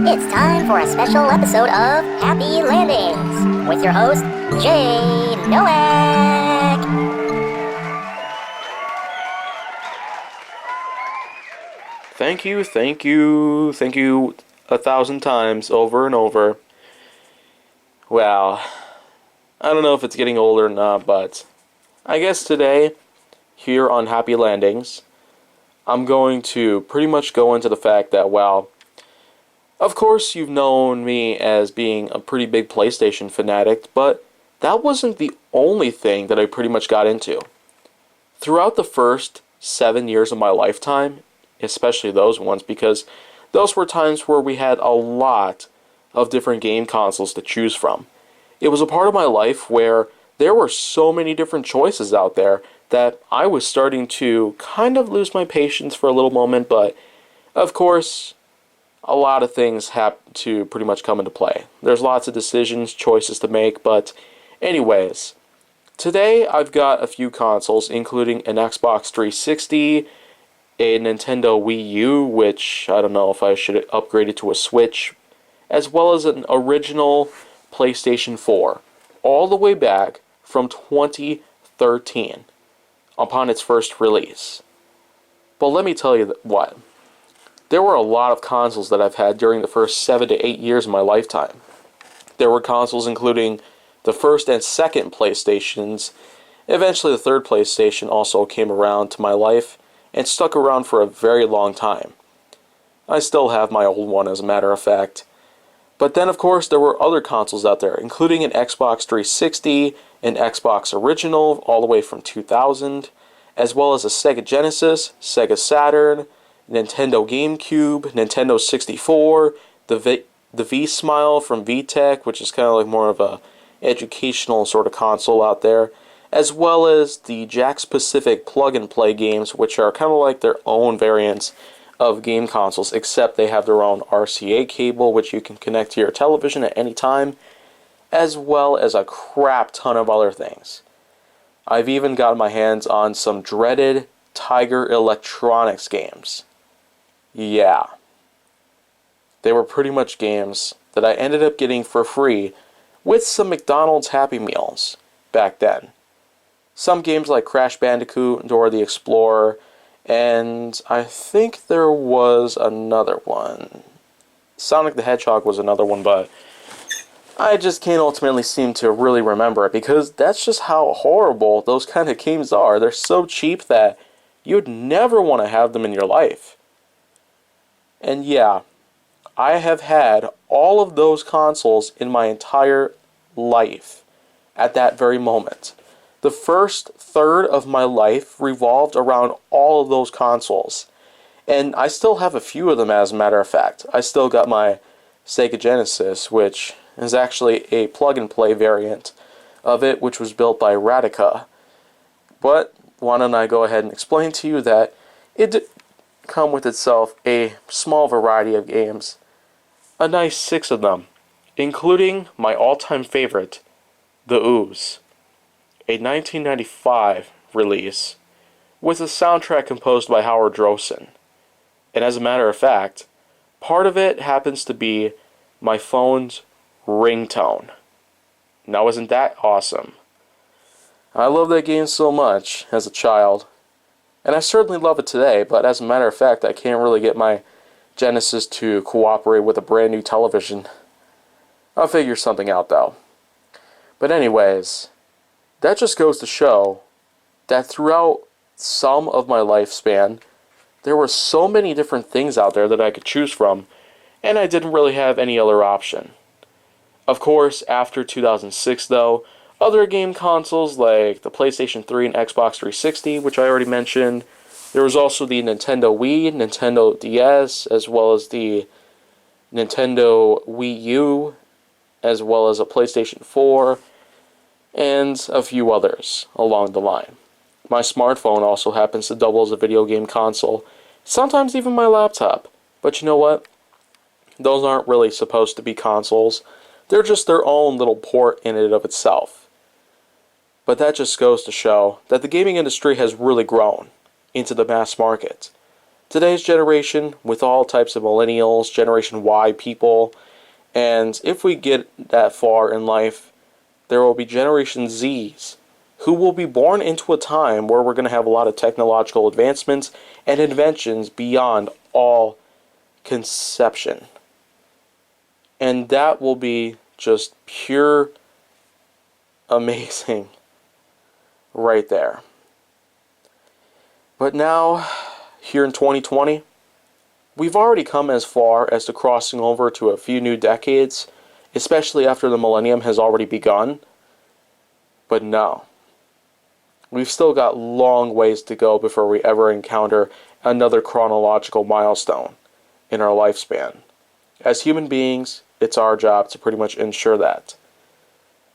It's time for a special episode of Happy Landings with your host, Jay Nowak. Thank you 1,000 times over and over. Well, I don't know if it's getting old or not, but I guess today, here on Happy Landings, I'm going to pretty much go into the fact that, well, of course you've known me as being a pretty big PlayStation fanatic, but that wasn't the only thing that I pretty much got into. Throughout the first 7 years of my lifetime, especially those ones, because those were times where we had a lot of different game consoles to choose from. It was a part of my life where there were so many different choices out there that I was starting to kind of lose my patience for a little moment, but of course, a lot of things have to pretty much come into play. There's lots of decisions, choices to make, but anyways, today I've got a few consoles, including an Xbox 360, a Nintendo Wii U, which I don't know if I should upgrade it to a Switch, as well as an original PlayStation 4, all the way back from 2013, upon its first release. But let me tell you what. There were a lot of consoles that I've had during the first 7 to 8 years of my lifetime. There were consoles including the first and second PlayStations. Eventually the third PlayStation also came around to my life and stuck around for a very long time. I still have my old one, as a matter of fact. But then, of course, there were other consoles out there, including an Xbox 360, an Xbox Original, all the way from 2000, as well as a Sega Genesis, Sega Saturn, Nintendo GameCube, Nintendo 64, the V-Smile from VTech, which is kind of like more of a educational sort of console out there, as well as the Jakks Pacific plug-and-play games, which are kind of like their own variants of game consoles, except they have their own RCA cable, which you can connect to your television at any time, as well as a crap ton of other things. I've even got my hands on some dreaded Tiger Electronics games. Yeah. They were pretty much games that I ended up getting for free with some McDonald's Happy Meals back then. Some games like Crash Bandicoot, Dora the Explorer, and I think there was another one. Sonic the Hedgehog was another one, but I just can't ultimately seem to really remember it because that's just how horrible those kind of games are. They're so cheap that you'd never want to have them in your life. And yeah, I have had all of those consoles in my entire life at that very moment. The first third of my life revolved around all of those consoles. And I still have a few of them, as a matter of fact. I still got my Sega Genesis, which is actually a plug-and-play variant of it, which was built by Radica. But why don't I go ahead and explain to you that it did come with itself a small variety of games. A nice 6 of them, including my all-time favorite, The Ooze, a 1995 release with a soundtrack composed by Howard Drossen. And as a matter of fact, part of it happens to be my phone's ringtone. Now isn't that awesome? I love that game so much as a child, and I certainly love it today, but as a matter of fact, I can't really get my Genesis to cooperate with a brand new television. I'll figure something out though. But anyways, that just goes to show that throughout some of my lifespan, there were so many different things out there that I could choose from, and I didn't really have any other option. Of course, after 2006 though, other game consoles like the PlayStation 3 and Xbox 360, which I already mentioned. There was also the Nintendo Wii, Nintendo DS, as well as the Nintendo Wii U, as well as a PlayStation 4, and a few others along the line. My smartphone also happens to double as a video game console, sometimes even my laptop. But you know what? Those aren't really supposed to be consoles. They're just their own little port in and of itself. But that just goes to show that the gaming industry has really grown into the mass market. today's generation, with all types of millennials, Generation Y people, and if we get that far in life, there will be Generation Zs who will be born into a time where we're going to have a lot of technological advancements and inventions beyond all conception. And that will be just pure amazing right there. But now, here in 2020, we've already come as far as to crossing over to a few new decades, especially after the millennium has already begun. But no, we've still got long ways to go before we ever encounter another chronological milestone in our lifespan. As human beings, it's our job to pretty much ensure that.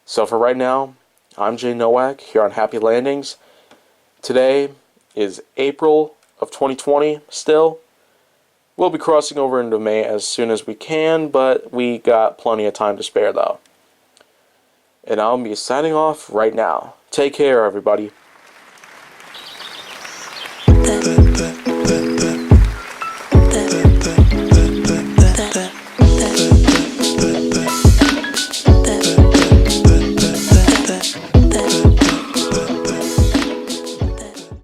So for right now, I'm Jay Nowak here on Happy Landings. Today is April of 2020 still. We'll be crossing over into May as soon as we can, but we got plenty of time to spare though. And I'll be signing off right now. Take care, everybody.